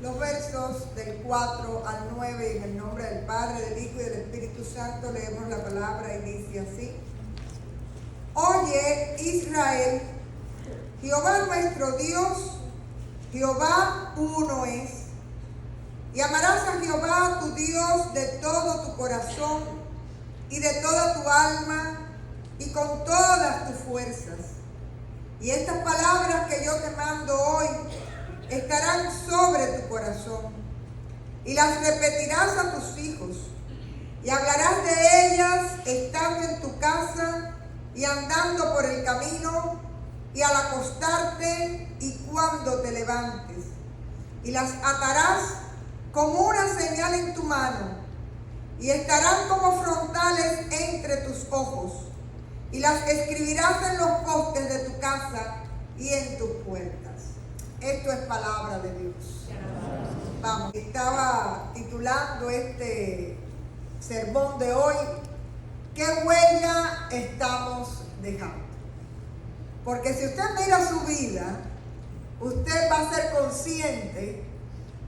los versos del 4 al 9, y en el nombre del Padre, del Hijo y del Espíritu Santo leemos la palabra y dice así: Oye, Israel, Jehová nuestro Dios, Jehová uno es, y amarás a Jehová tu Dios de todo tu corazón y de toda tu alma y con todas tus fuerzas. Y estas palabras que yo te mando hoy estarán sobre tu corazón, y las repetirás a tus hijos, y hablarás de ellas estando en tu casa y andando por el camino, y al acostarte y cuando te levantes, y las atarás como una señal en tu mano, y estarán como frontales entre tus ojos, y las escribirás en los postes de tu casa y en tus puertas. Esto es palabra de Dios. Vamos, estaba titulando este sermón de hoy: ¿qué huella estamos dejando? Porque si usted mira su vida, usted va a ser consciente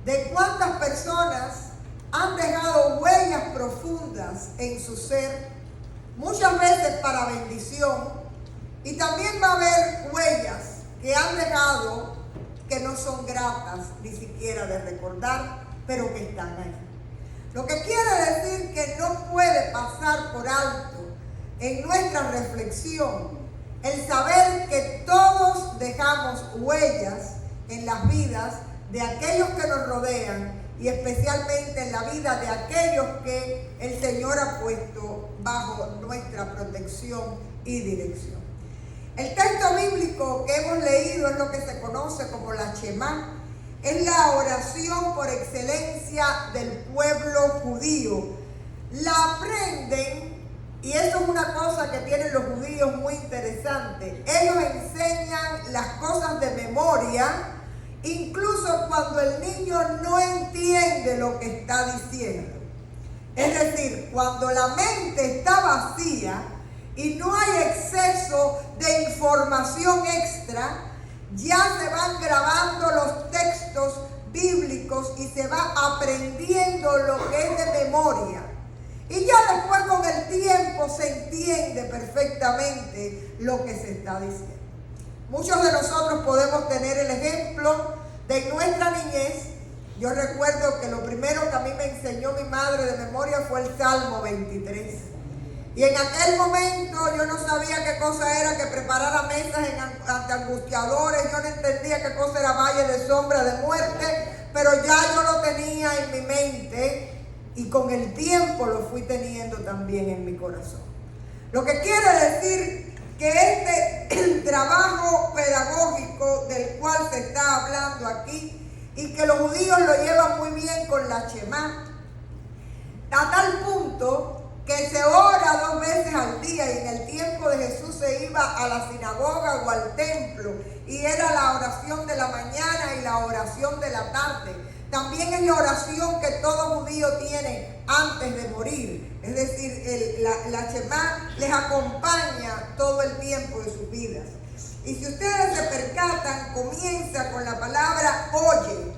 de cuántas personas han dejado huellas profundas en su ser, muchas veces para bendición, y también va a haber huellas que han dejado que no son gratas ni siquiera de recordar, pero que están ahí. Lo que quiere decir que no puede pasar por alto en nuestra reflexión el saber que todos dejamos huellas en las vidas de aquellos que nos rodean, y especialmente en la vida de aquellos que el Señor ha puesto bajo nuestra protección y dirección. El texto bíblico que hemos leído es lo que se conoce como la Shemá. Es la oración por excelencia del pueblo judío. La aprenden, y eso es una cosa que tienen los judíos muy interesante. Ellos enseñan las cosas de memoria, incluso cuando el niño no entiende lo que está diciendo. Es decir, cuando la mente está vacía y no hay exceso de información extra, ya se van grabando los textos bíblicos y se va aprendiendo lo que es de memoria. Y ya después, con el tiempo, se entiende perfectamente lo que se está diciendo. Muchos de nosotros podemos tener el ejemplo de nuestra niñez. Yo recuerdo que lo primero que a mí me enseñó mi madre de memoria fue el Salmo 23. Y en aquel momento yo no sabía qué cosa era que preparara mesas ante angustiadores. Yo no entendía qué cosa era valle de sombra de muerte, pero ya yo lo tenía en mi mente, y con el tiempo lo fui teniendo también en mi corazón. Lo que quiere decir que este trabajo pedagógico del cual se está hablando aquí, y que los judíos lo llevan muy bien con la Shemá, a tal punto que se ora 2 veces al día, y en el tiempo de Jesús se iba a la sinagoga o al templo, y era la oración de la mañana y la oración de la tarde. También es la oración que todo judío tiene antes de morir. Es decir, la Shemá les acompaña todo el tiempo de sus vidas. Y si ustedes se percatan, comienza con la palabra oye.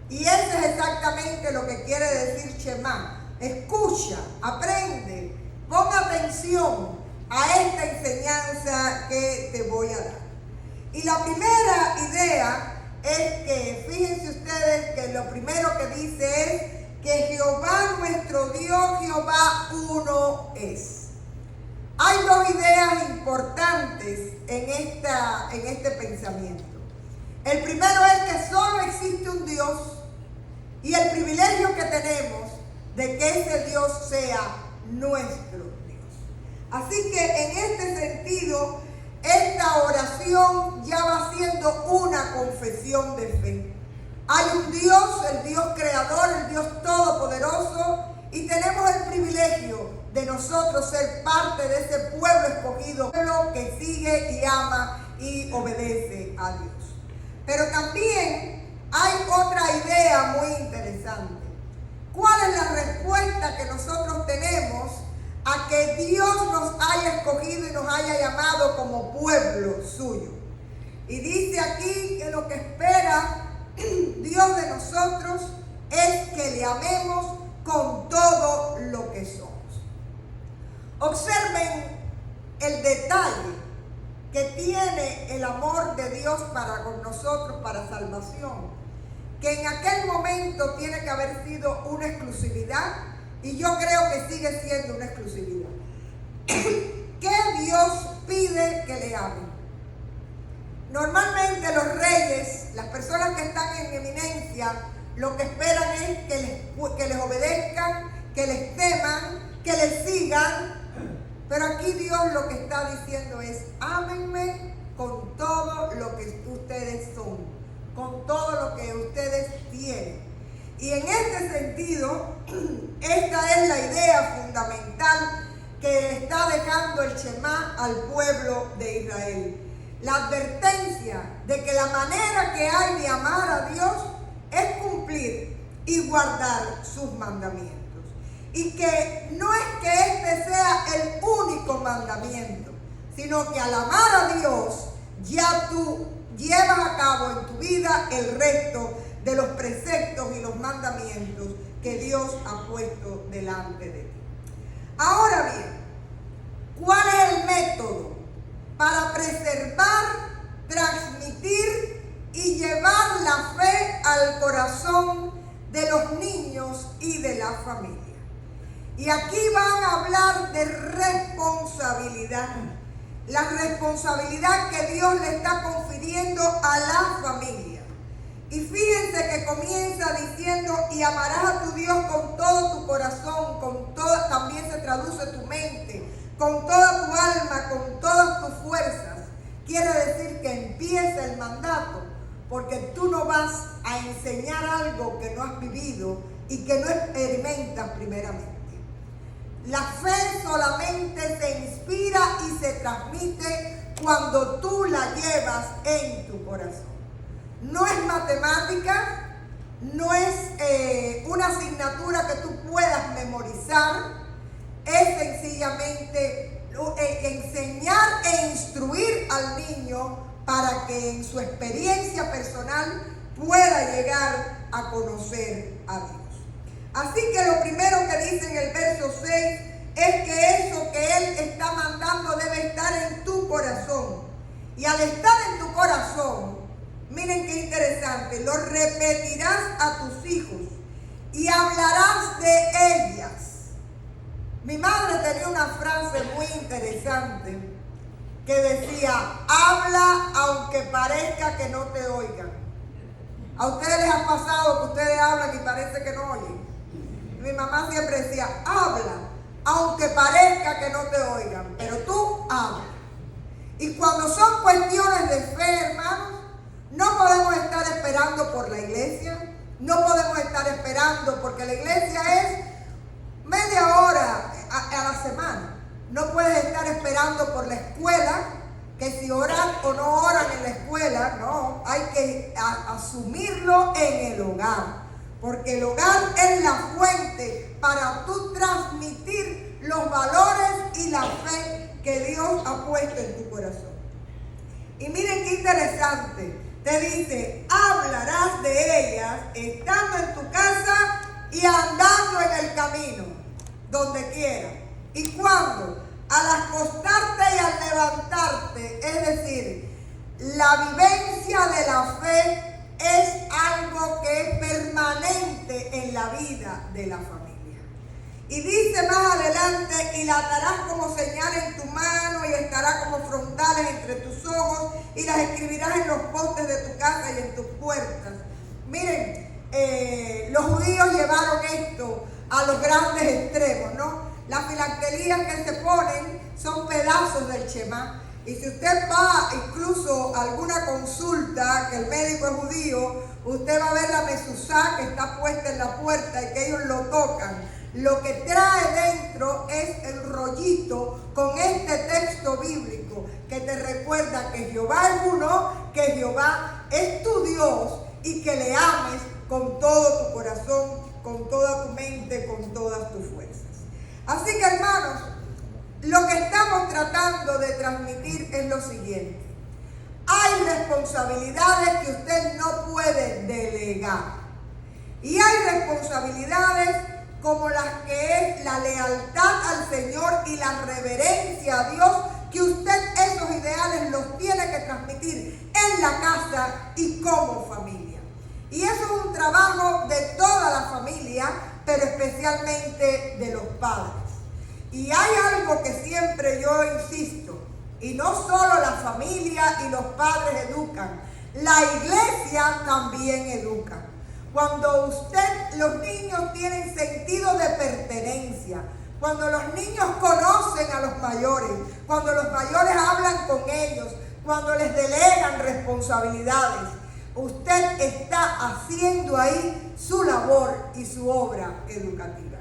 Y eso es exactamente lo que quiere decir Shemá. Escucha, aprende, pon atención a esta enseñanza que te voy a dar. Y la primera idea es que, fíjense ustedes que lo primero que dice es que Jehová nuestro Dios, Jehová uno es. Hay 2 ideas importantes en este pensamiento. El primero es que solo existe un Dios, y el privilegio que tenemos de que ese Dios sea nuestro Dios. Así que en este sentido, esta oración ya va siendo una confesión de fe. Hay un Dios, el Dios creador, el Dios todopoderoso, y tenemos el privilegio de nosotros ser parte de ese pueblo escogido, pueblo que sigue y ama y obedece a Dios. Pero también hay otra idea muy interesante. ¿Cuál es la respuesta que nosotros tenemos a que Dios nos haya escogido y nos haya llamado como pueblo suyo? Y dice aquí que lo que espera Dios de nosotros el amor de Dios para con nosotros, para salvación, que en aquel momento tiene que haber sido una exclusividad, y yo creo que sigue siendo una exclusividad. ¿Qué Dios pide que le amen? Normalmente los reyes, las personas que están en eminencia, lo que esperan es que les obedezcan, que les teman, que les sigan. Pero aquí Dios lo que está diciendo es: ámenme con todo lo que ustedes son, con todo lo que ustedes tienen. Y en este sentido, esta es la idea fundamental que está dejando el Shema al pueblo de Israel. La advertencia de que la manera que hay de amar a Dios es cumplir y guardar sus mandamientos. Y que no es que este sea el único mandamiento, sino que al amar a Dios ya tú llevas a cabo en tu vida el resto de los preceptos y los mandamientos que Dios ha puesto delante de ti. Ahora bien, ¿cuál es el método para preservar, transmitir y llevar la fe al corazón de los niños y de la familia? Y aquí van a hablar de responsabilidad. La responsabilidad que Dios le está confiriendo a la familia. Y fíjense que comienza diciendo: y amarás a tu Dios con todo tu corazón, también se traduce tu mente, con toda tu alma, con todas tus fuerzas. Quiere decir que empieza el mandato, porque tú no vas a enseñar algo que no has vivido y que no experimentas primeramente. La fe solamente se inspira y se transmite cuando tú la llevas en tu corazón. No es matemática, no es una asignatura que tú puedas memorizar, es sencillamente enseñar e instruir al niño para que en su experiencia personal pueda llegar a conocer a Dios. Así que lo primero que dice en el verso 6 es que eso que Él está mandando debe estar en tu corazón. Y al estar en tu corazón, miren qué interesante, lo repetirás a tus hijos y hablarás de ellas. Mi madre tenía una frase muy interesante que decía: habla aunque parezca que no te oigan. ¿A ustedes les ha pasado que ustedes hablan y parece que no oyen? Mi mamá siempre decía: habla aunque parezca que no te oigan, pero tú habla. Y cuando son cuestiones de fe, hermanos, no podemos estar esperando por la iglesia, no podemos estar esperando, porque la iglesia es media hora a la semana. No puedes estar esperando por la escuela, que si oran o no oran en la escuela. No, hay que asumirlo en el hogar, porque el hogar es la fuente para tú transmitir los valores y la fe que Dios ha puesto en tu corazón. Y miren qué interesante, te dice: hablarás de ellas estando en tu casa y andando en el camino, donde quiera. ¿Y cuándo? Al acostarte y al levantarte. Es decir, la vivencia de la fe es algo que es permanente en la vida de la familia. Y dice más adelante: y la atarás como señal en tu mano y estará como frontales entre tus ojos y las escribirás en los postes de tu casa y en tus puertas. Miren, los judíos llevaron esto a los grandes extremos, ¿no? Las filatelías que se ponen son pedazos del Shema. Y si usted va incluso a alguna consulta, que el médico es judío, usted va a ver la mezuzá que está puesta en la puerta y que ellos lo tocan. Lo que trae dentro es el rollito con este texto bíblico que te recuerda que Jehová es uno, que Jehová es tu Dios y que le ames con todo tu corazón, con toda tu mente, con todas tus fuerzas. Así que, hermanos, lo que estamos tratando de transmitir es lo siguiente: hay responsabilidades que usted no puede delegar, y hay responsabilidades como las que es la lealtad al Señor y la reverencia a Dios que usted esos ideales los tiene que transmitir en la casa y como familia. Y eso es un trabajo de toda la familia, pero especialmente de los padres. Y hay algo que siempre yo insisto, y no solo la familia y los padres educan, la iglesia también educa. Cuando los niños tienen sentido de pertenencia, cuando los niños conocen a los mayores, cuando los mayores hablan con ellos, cuando les delegan responsabilidades, usted está haciendo ahí su labor y su obra educativa.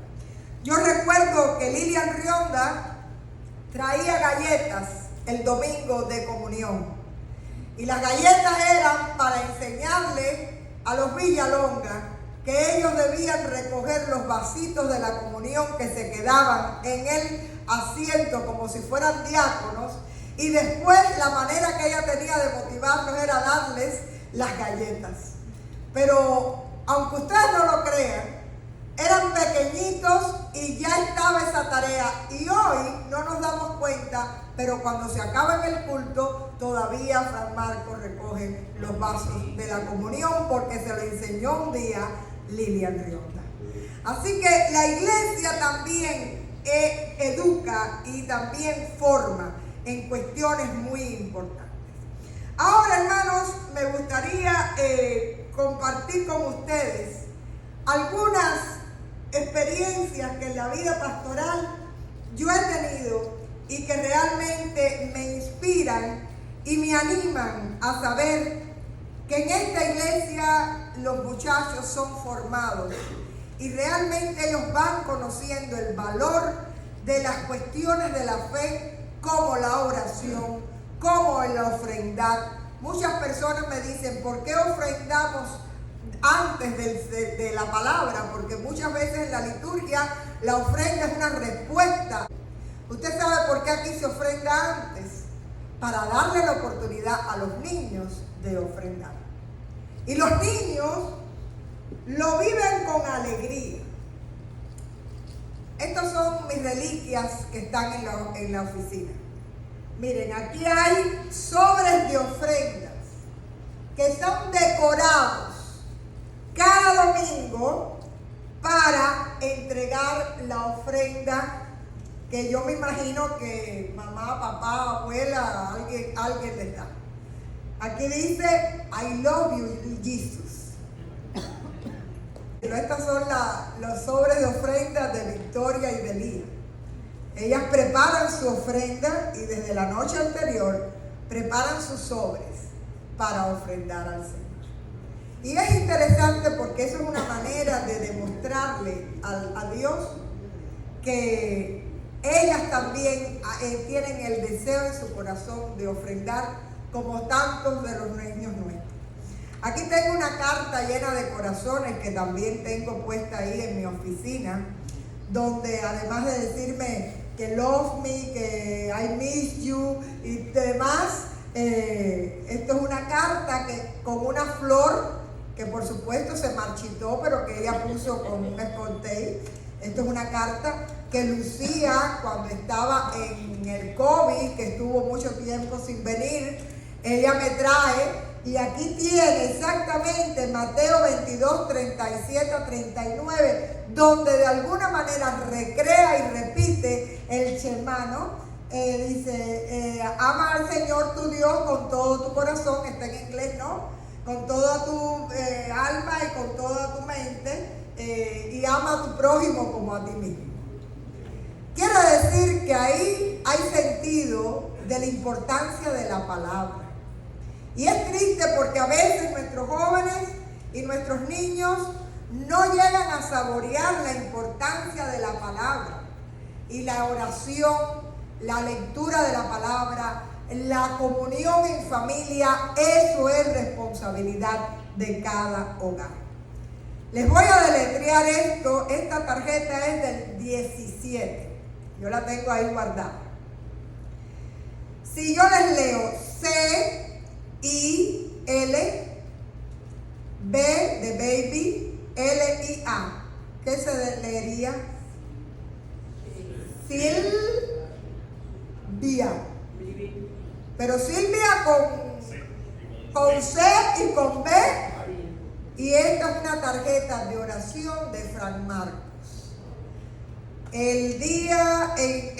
Yo recuerdo que Lilian Rionda traía galletas el domingo de comunión. Y las galletas eran para enseñarle a los Villalonga que ellos debían recoger los vasitos de la comunión que se quedaban en el asiento como si fueran diáconos. Y después la manera que ella tenía de motivarlos era darles las galletas. Pero aunque ustedes no lo crean, eran pequeñitos y ya estaba esa tarea. Y hoy no nos damos cuenta, pero cuando se acaba en el culto, todavía Fran Marcos recoge los vasos de la comunión porque se lo enseñó un día Lilian Rionda. Así que la iglesia también educa y también forma en cuestiones muy importantes. Ahora, hermanos, me gustaría compartir con ustedes algunas experiencias que en la vida pastoral yo he tenido y que realmente me inspiran y me animan a saber que en esta iglesia los muchachos son formados y realmente ellos van conociendo el valor de las cuestiones de la fe, como la oración, como el ofrendar. Muchas personas me dicen, ¿por qué ofrendamos antes de la palabra? Porque muchas veces en la liturgia la ofrenda es una respuesta. ¿Usted sabe por qué aquí se ofrenda antes? Para darle la oportunidad a los niños de ofrendar. Y los niños lo viven con alegría. Estas son mis reliquias que están en la oficina. Miren, aquí hay sobres de ofrendas que son decorados cada domingo para entregar la ofrenda que yo me imagino que mamá, papá, abuela, alguien les da. Aquí dice, I love you, Jesus. Estas son los sobres de ofrenda de Victoria y de Lía. Ellas preparan su ofrenda y desde la noche anterior preparan sus sobres para ofrendar al Señor. Y es interesante porque eso es una manera de demostrarle a Dios que ellas también tienen el deseo en su corazón de ofrendar como tantos de los niños nuestros. Aquí tengo una carta llena de corazones que también tengo puesta ahí en mi oficina, donde además de decirme que love me, que I miss you y demás, esto es una carta con una flor que por supuesto se marchitó, pero que ella puso con un escote. Esto es una carta que Lucía, cuando estaba en el COVID, que estuvo mucho tiempo sin venir, ella me trae. Y aquí tiene exactamente Mateo 22, 37 a 39, donde de alguna manera recrea y repite el Shema, ¿no? Dice, ama al Señor tu Dios con todo tu corazón, está en inglés, ¿no? Con toda tu alma y con toda tu mente, y ama a tu prójimo como a ti mismo. Quiere decir que ahí hay sentido de la importancia de la palabra. Y es triste porque a veces nuestros jóvenes y nuestros niños no llegan a saborear la importancia de la palabra y la oración, la lectura de la palabra, la comunión en familia. Eso es responsabilidad de cada hogar. Les voy a deletrear esto. Esta tarjeta es del 17. Yo la tengo ahí guardada. Si yo les leo C-I-L, B de baby, L-I-A, ¿qué se leería? Silvia. pero Silvia con C y con B. Y esta es una tarjeta de oración de Frank Marcos. El día, el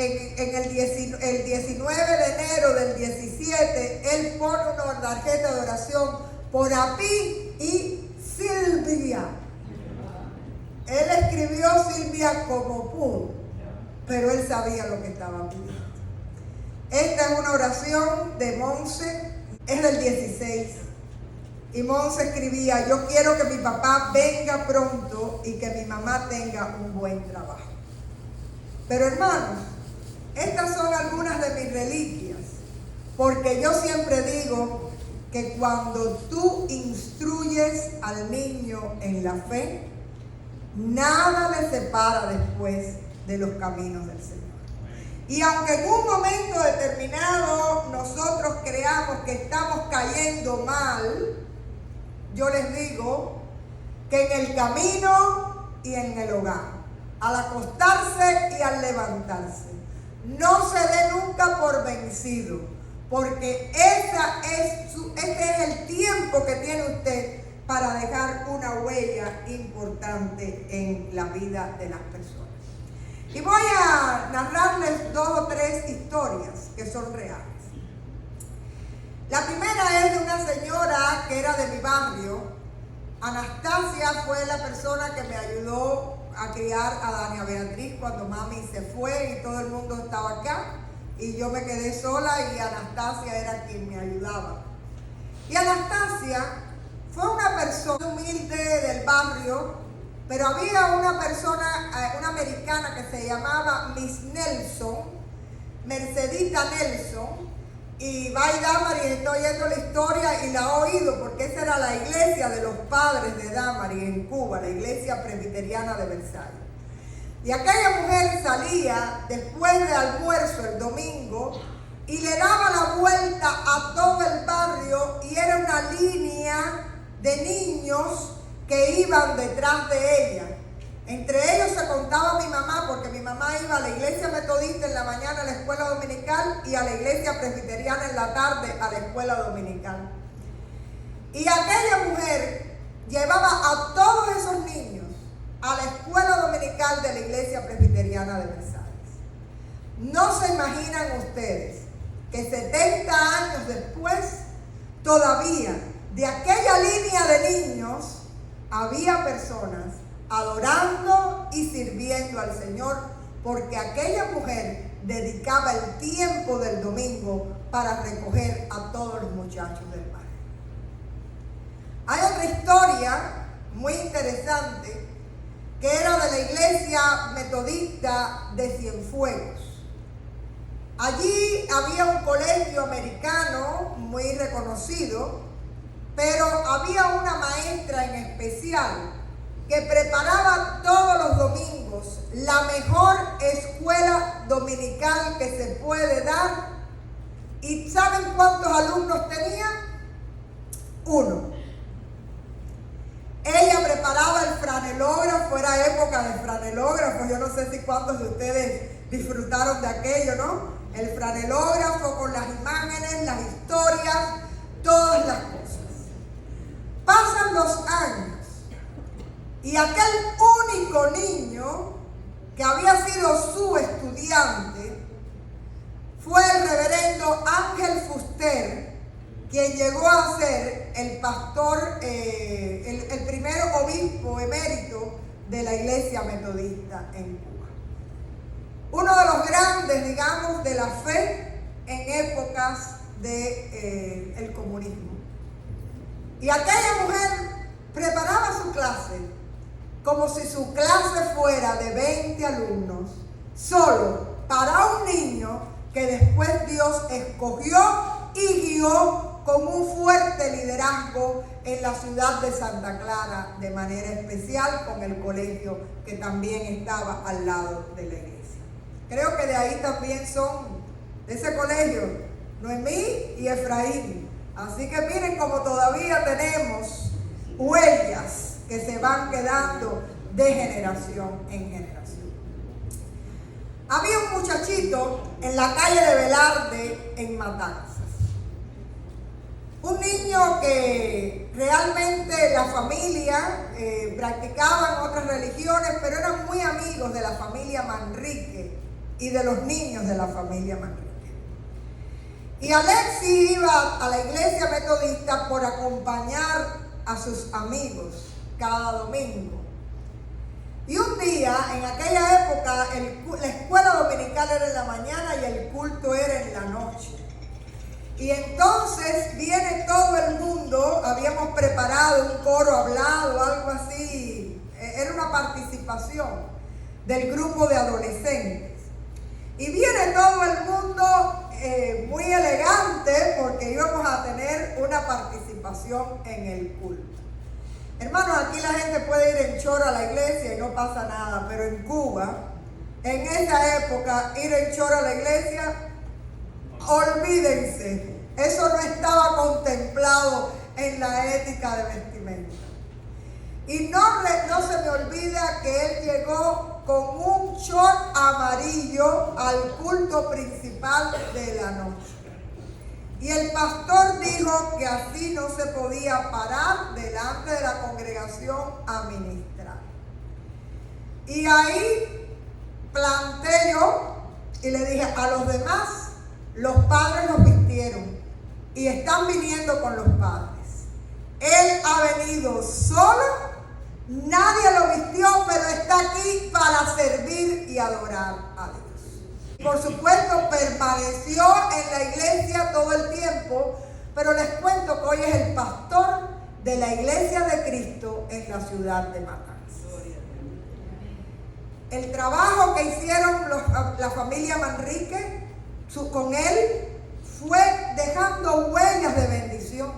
19 de enero del 17, él pone una tarjeta de oración por Api y Silvia. Él escribió Silvia como pudo, pero él sabía lo que estaba pidiendo. Esta es una oración de Monse, es del 16. Y Monse escribía: yo quiero que mi papá venga pronto y que mi mamá tenga un buen trabajo. Pero hermanos, estas son algunas de mis reliquias, porque yo siempre digo que cuando tú instruyes al niño en la fe, nada le separa después de los caminos del Señor. Y aunque en un momento determinado nosotros creamos que estamos cayendo mal, yo les digo que en el camino y en el hogar, al acostarse y al levantarse, no se dé nunca por vencido, porque este es el tiempo que tiene usted para dejar una huella importante en la vida de las personas. Y voy a narrarles 2 o 3 historias que son reales. La primera es de una señora que era de mi barrio. Anastasia fue la persona que me ayudó a criar a Dania Beatriz cuando mami se fue y todo el mundo estaba acá. Y yo me quedé sola y Anastasia era quien me ayudaba. Y Anastasia fue una persona humilde del barrio, pero había una persona, una americana que se llamaba Miss Nelson, Mercedita Nelson, y va y Damaris, estoy oyendo la historia y la he oído porque esa era la iglesia de los padres de Damaris en Cuba, la iglesia presbiteriana de Versalles. Y aquella mujer salía después del almuerzo el domingo y le daba la vuelta a todo el barrio y era una línea de niños que iban detrás de ella. Entre ellos se contaba mi mamá, porque mi mamá iba a la iglesia metodista en la mañana a la escuela dominical y a la iglesia presbiteriana en la tarde a la escuela dominical. Y aquella mujer llevaba a todos esos niños a la escuela dominical de la iglesia presbiteriana de Versalles. No se imaginan ustedes que 70 años después, todavía de aquella línea de niños, había personas adorando y sirviendo al Señor, porque aquella mujer dedicaba el tiempo del domingo para recoger a todos los muchachos del barrio. Hay otra historia muy interesante que era de la iglesia metodista de Cienfuegos. Allí había un colegio americano muy reconocido, pero había una maestra en especial que preparaba todos los domingos la mejor escuela dominical que se puede dar. ¿Y saben cuántos alumnos tenía? 1. Ella preparaba el franelógrafo, era época de franelógrafo, yo no sé si cuántos de ustedes disfrutaron de aquello, ¿no? El franelógrafo con las imágenes, las historias, todas las cosas. Pasan los años y aquel único niño que había sido su estudiante fue el reverendo Ángel Fuster, quien llegó a ser el pastor, el primer obispo emérito de la iglesia metodista en Cuba. Uno de los grandes, digamos, de la fe en épocas del comunismo. Y aquella mujer preparaba su clase como si su clase fuera de 20 alumnos, solo para un niño que después Dios escogió y guió con un fuerte liderazgo en la ciudad de Santa Clara, de manera especial con el colegio que también estaba al lado de la iglesia. Creo que de ahí también son, de ese colegio, Noemí y Efraín. Así que miren como todavía tenemos huellas que se van quedando de generación en generación. Había un muchachito en la calle de Velarde, en Matanzas. Un niño que realmente la familia practicaban otras religiones, pero eran muy amigos de la familia Manrique y de los niños de la familia Manrique. Y Alexis iba a la iglesia metodista por acompañar a sus amigos cada domingo. Y un día, en aquella época, la escuela dominical era en la mañana y el culto era en la noche. Y entonces viene todo el mundo, habíamos preparado un coro hablado, algo así, era una participación del grupo de adolescentes. Y viene todo el mundo muy elegante porque íbamos a tener una participación en el culto. Hermanos, aquí la gente puede ir en chora a la iglesia y no pasa nada, pero en Cuba, en esa época, ir en chora a la iglesia, olvídense, eso no estaba contemplado en la ética de vestimenta. Y no se me olvida que él llegó con un short amarillo al culto principal de la noche. Y el pastor dijo que así no se podía parar delante de la congregación a ministrar. Y ahí planté yo y le dije a los demás, los padres los vistieron y están viniendo con los padres. Él ha venido solo. Nadie lo vistió, pero está aquí para servir y adorar a Dios. Por supuesto, permaneció en la iglesia todo el tiempo, pero les cuento que hoy es el pastor de la iglesia de Cristo en la ciudad de Matanzas. El trabajo que hicieron la familia Manrique con él fue dejando huellas de bendición.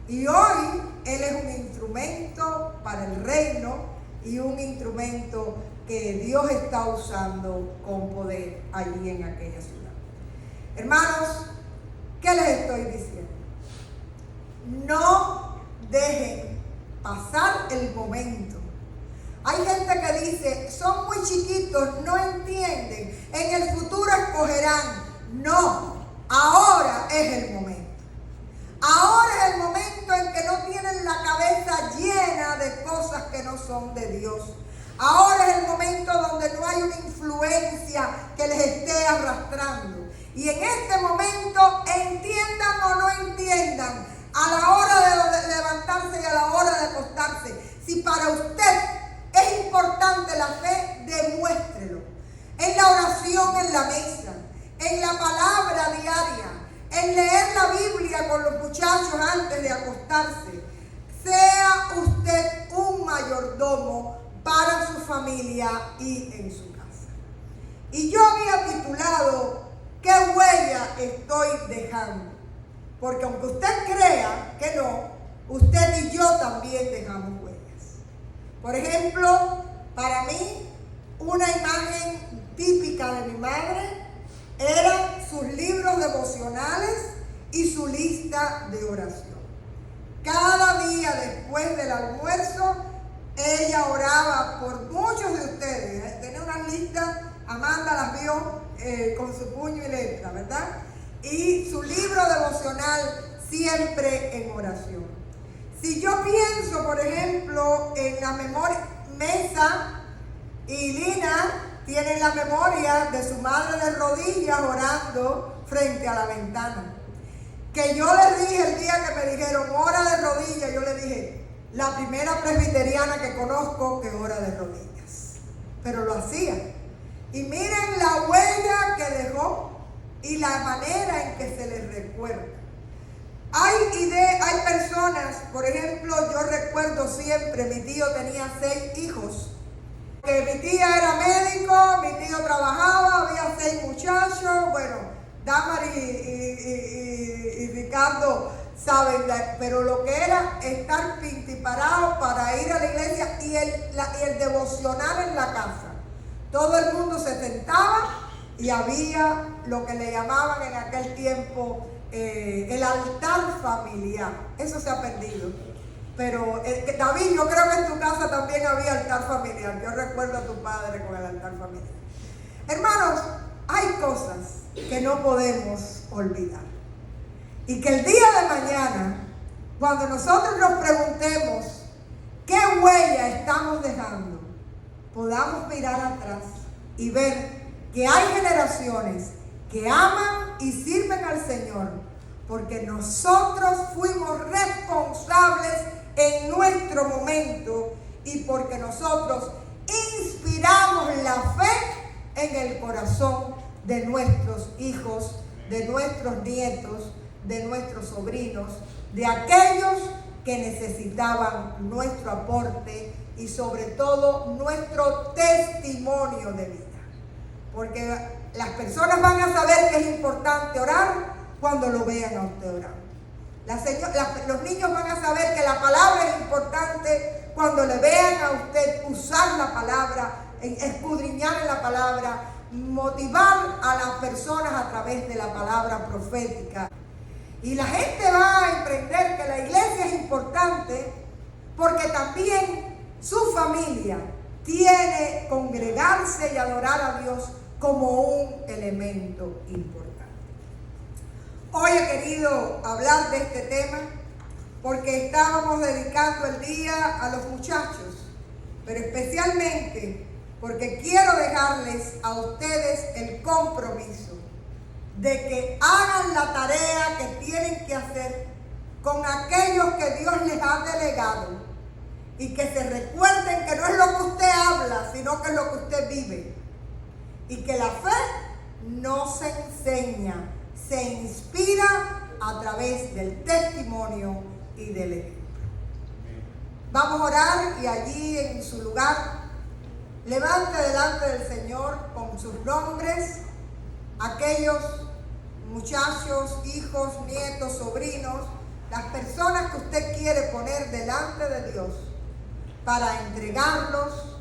Y hoy él es un instrumento para el reino y un instrumento que Dios está usando con poder allí en aquella ciudad. Hermanos, ¿qué les estoy diciendo? No dejen pasar el momento. Hay gente que dice, son muy chiquitos, no entienden, en el futuro escogerán. No, ahora es el momento. Ahora es el momento en que no tienen la cabeza llena de cosas que no son de Dios. Ahora es el momento donde no hay una influencia que les esté arrastrando. Y en este momento, entiendan o no entiendan, a la hora de levantarse y a la hora de acostarse, si para usted es importante la fe, demuéstrelo. En la oración en la mesa, en la palabra diaria, en leer la Biblia con los muchachos antes de acostarse. Sea usted un mayordomo para su familia y en su casa. Y yo había titulado, ¿qué huella estoy dejando? Porque aunque usted crea que no, usted y yo también dejamos huellas. Por ejemplo, para mí, una imagen típica de mi madre eran sus libros devocionales y su lista de oración. Cada día después del almuerzo, ella oraba por muchos de ustedes. Tenía unas listas, Amanda las vio con su puño y letra, ¿verdad? Y su libro devocional siempre en oración. Si yo pienso, por ejemplo, en la memoria, Mesa y Lina tienen la memoria de su madre de rodillas orando frente a la ventana. Que yo les dije el día que me dijeron ora de rodillas, yo le dije, la primera presbiteriana que conozco que ora de rodillas. Pero lo hacía. Y miren la huella que dejó y la manera en que se les recuerda. Hay personas, por ejemplo, yo recuerdo siempre, mi tío tenía 6 hijos. Que mi tía era médico, mi tío trabajaba, había 6 muchachos, bueno, Damaris y Ricardo saben, pero lo que era estar pintiparado para ir a la iglesia y el devocional en la casa. Todo el mundo se sentaba y había lo que le llamaban en aquel tiempo el altar familiar. Eso se ha perdido. Pero David, yo creo que en tu casa también había altar familiar. Yo recuerdo a tu padre con el altar familiar. Hermanos, hay cosas que no podemos olvidar. Y que el día de mañana, cuando nosotros nos preguntemos qué huella estamos dejando, podamos mirar atrás y ver que hay generaciones que aman y sirven al Señor, porque nosotros fuimos responsables en nuestro momento y porque nosotros inspiramos la fe en el corazón de nuestros hijos, de nuestros nietos, de nuestros sobrinos, de aquellos que necesitaban nuestro aporte y sobre todo nuestro testimonio de vida. Porque las personas van a saber que es importante orar cuando lo vean a usted orar. Los niños van a saber que la palabra es importante cuando le vean a usted usar la palabra, escudriñar en la palabra, motivar a las personas a través de la palabra profética. Y la gente va a emprender que la iglesia es importante porque también su familia tiene que congregarse y adorar a Dios como un elemento importante. Hoy he querido hablar de este tema porque estábamos dedicando el día a los muchachos, pero especialmente porque quiero dejarles a ustedes el compromiso de que hagan la tarea que tienen que hacer con aquellos que Dios les ha delegado y que se recuerden que no es lo que usted habla, sino que es lo que usted vive, y que la fe no se enseña, se inspira a través del testimonio y del ejemplo. Vamos a orar y allí en su lugar levante delante del Señor con sus nombres aquellos muchachos, hijos, nietos, sobrinos, las personas que usted quiere poner delante de Dios para entregarlos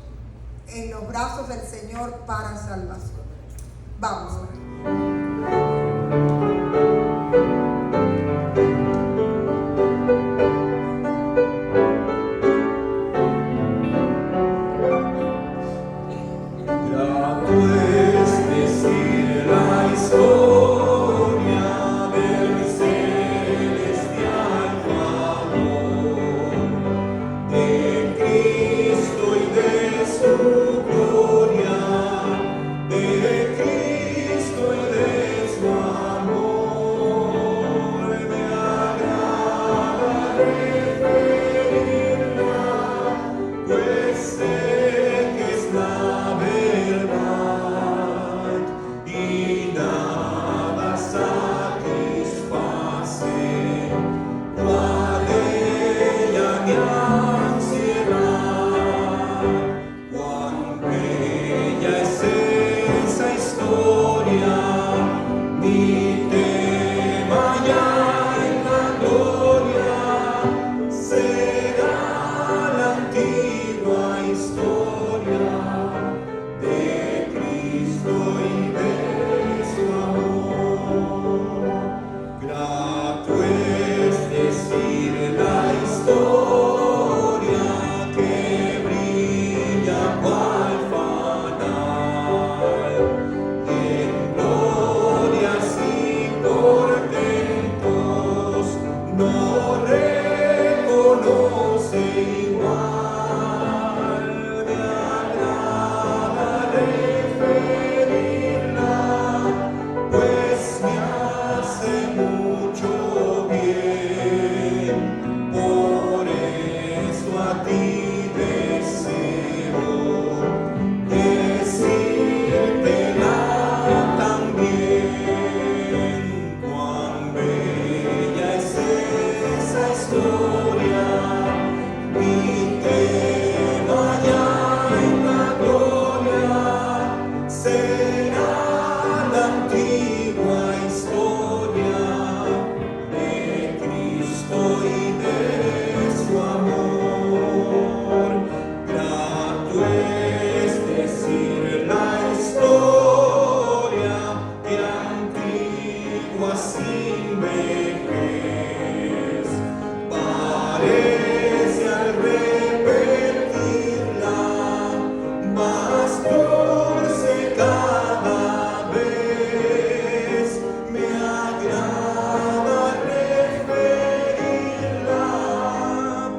en los brazos del Señor para salvación. Vamos a orar. De Cristo y de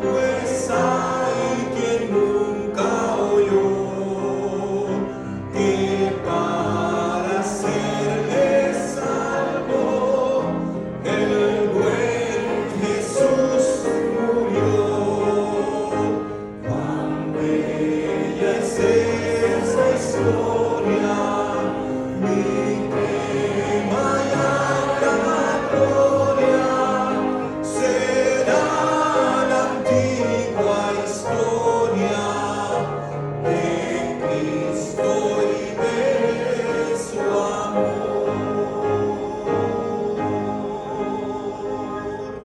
puedo